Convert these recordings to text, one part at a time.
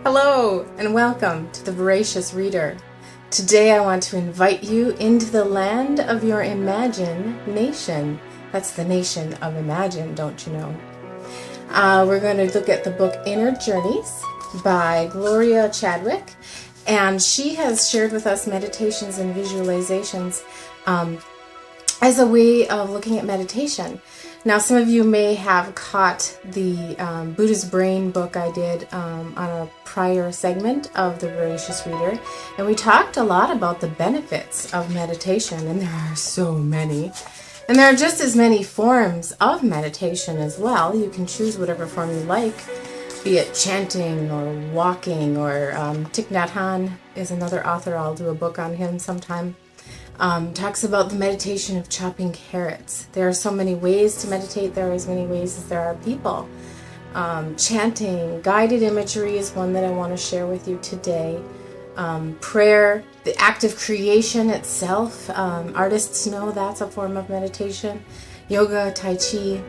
Hello and welcome to the Voracious Reader. Today I want to invite you into the land of your imagination. That's the nation of Imagine, don't you know? We're going to look at the book Inner Journeys by Gloria Chadwick, and she has shared with us meditations and visualizations as a way of looking at meditation. Now, some of you may have caught the Buddha's Brain book I did on a prior segment of the Voracious Reader, and we talked a lot about the benefits of meditation, and there are so many. And there are just as many forms of meditation as well. You can choose whatever form you like, be it chanting or walking, or Thich Nhat Hanh is another author. I'll do a book on him sometime. Talks about the meditation of chopping carrots. There are so many ways to meditate. There are as many ways as there are people. Chanting, guided imagery is one that I want to share with you today. Prayer, the act of creation itself. Artists know that's a form of meditation. Yoga, Tai Chi.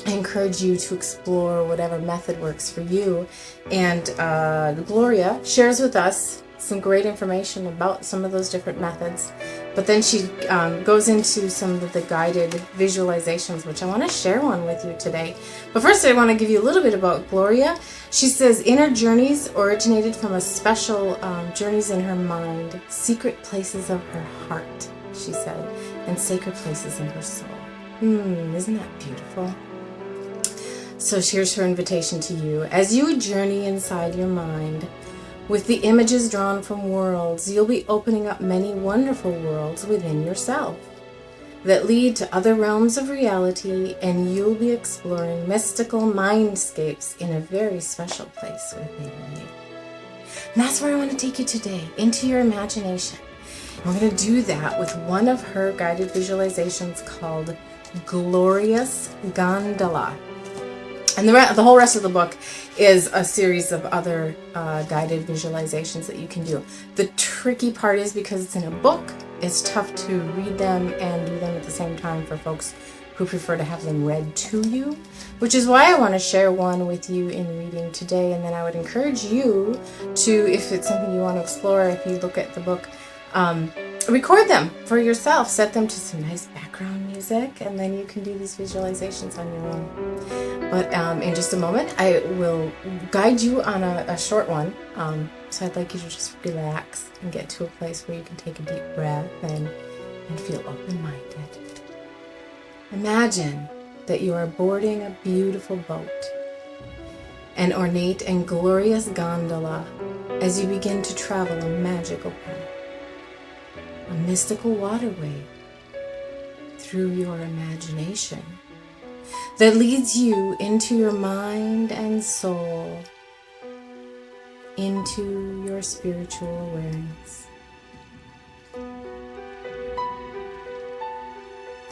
I encourage you to explore whatever method works for you. And Gloria shares with us some great information about some of those different methods. But then she goes into some of the guided visualizations, which I want to share one with you today. But first I want to give you a little bit about Gloria. She says inner journeys originated from a special journeys in her mind, secret places of her heart, she said, and sacred places in her soul. Isn't that beautiful? So here's her invitation to you. As you journey inside your mind, with the images drawn from worlds, you'll be opening up many wonderful worlds within yourself that lead to other realms of reality, and you'll be exploring mystical mindscapes in a very special place within you. And that's where I want to take you today, into your imagination. And we're going to do that with one of her guided visualizations called Glorious Gondola. And the whole rest of the book is a series of other guided visualizations that you can do. The tricky part is because it's in a book, it's tough to read them and do them at the same time for folks who prefer to have them read to you, which is why I want to share one with you in reading today. And then I would encourage you to, if it's something you want to explore, if you look at the book, record them for yourself, set them to some nice background music, and then you can do these visualizations on your own. But in just a moment, I will guide you on a short one. So I'd like you to just relax and get to a place where you can take a deep breath and feel open-minded. Imagine that you are boarding a beautiful boat, an ornate and glorious gondola, as you begin to travel a magical path, a mystical waterway through your imagination that leads you into your mind and soul, into your spiritual awareness.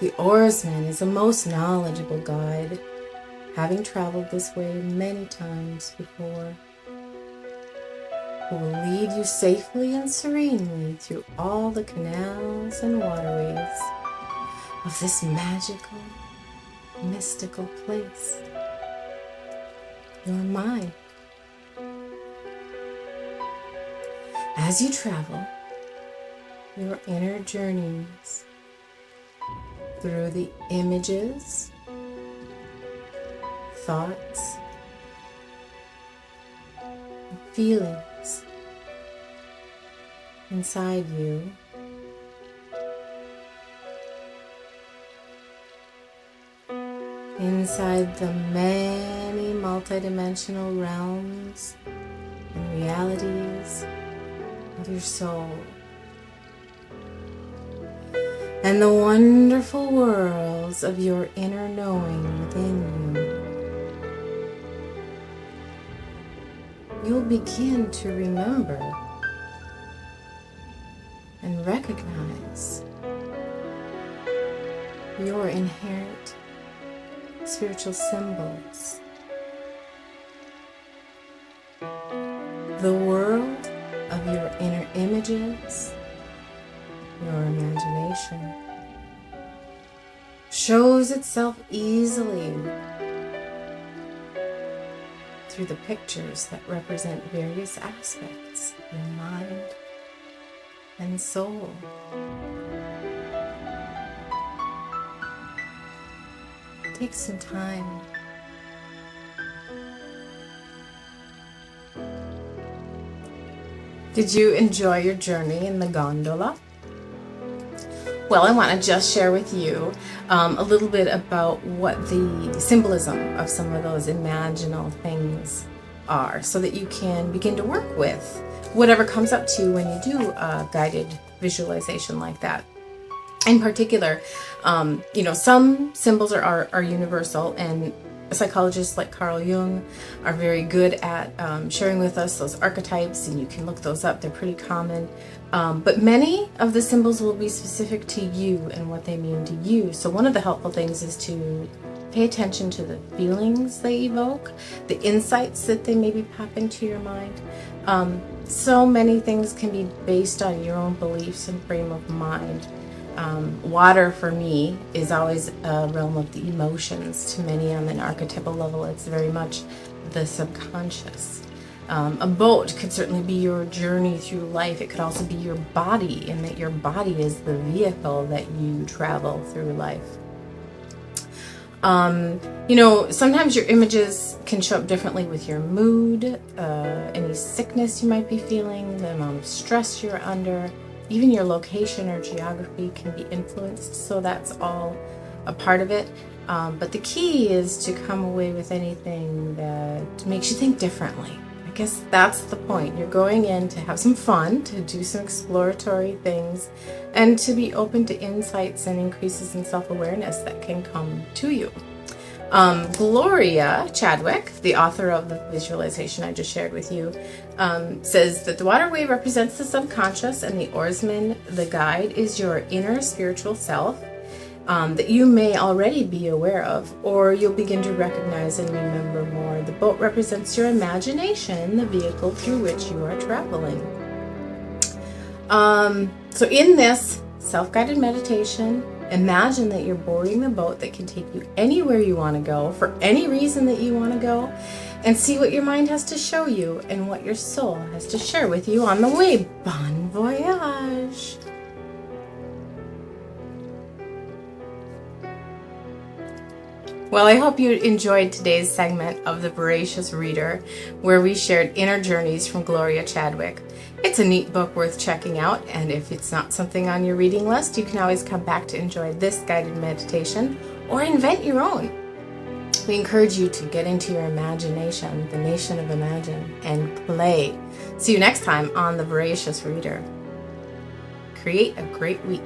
The Oresman is a most knowledgeable guide, having traveled this way many times before, who will lead you safely and serenely through all the canals and waterways of this magical, mystical place, your mind. As you travel your inner journeys through the images, thoughts, and feelings inside you, inside the many multidimensional realms and realities of your soul, and the wonderful worlds of your inner knowing within you, you'll begin to remember and recognize your inherent spiritual symbols. The world of your inner images, your imagination, shows itself easily through the pictures that represent various aspects of your mind and soul. Take some time. Did you enjoy your journey in the gondola? Well, I want to just share with you a little bit about what the symbolism of some of those imaginal things are, so that you can begin to work with whatever comes up to you when you do a guided visualization like that. In particular, some symbols are universal, and psychologists like Carl Jung are very good at sharing with us those archetypes, and you can look those up. They're pretty common. But many of the symbols will be specific to you and what they mean to you. So one of the helpful things is to pay attention to the feelings they evoke, the insights that they maybe pop into your mind. So many things can be based on your own beliefs and frame of mind. Water for me is always a realm of the emotions. To many on an archetypal level, it's very much the subconscious. A boat could certainly be your journey through life. It could also be your body, in that your body is the vehicle that you travel through life. Sometimes your images can show up differently with your mood, any sickness you might be feeling, the amount of stress you're under. Even your location or geography can be influenced, so that's all a part of it. But the key is to come away with anything that makes you think differently. I guess that's the point. You're going in to have some fun, to do some exploratory things, and to be open to insights and increases in self-awareness that can come to you. Gloria Chadwick, the author of the visualization I just shared with you, says that the Waterway represents the subconscious, and the Oresman, the guide, is your inner spiritual self that you may already be aware of, or you'll begin to recognize and remember more. The boat represents your imagination, the vehicle through which you are traveling. So in this self-guided meditation, imagine that you're boarding the boat that can take you anywhere you want to go, for any reason that you want to go, and see what your mind has to show you and what your soul has to share with you on the way. Bon voyage! Well, I hope you enjoyed today's segment of the Voracious Reader, where we shared inner journeys from Gloria Chadwick. It's a neat book worth checking out, and if it's not something on your reading list, you can always come back to enjoy this guided meditation or invent your own. We encourage you to get into your imagination, the nation of Imagine, and play. See you next time on the Voracious Reader. Create a great week.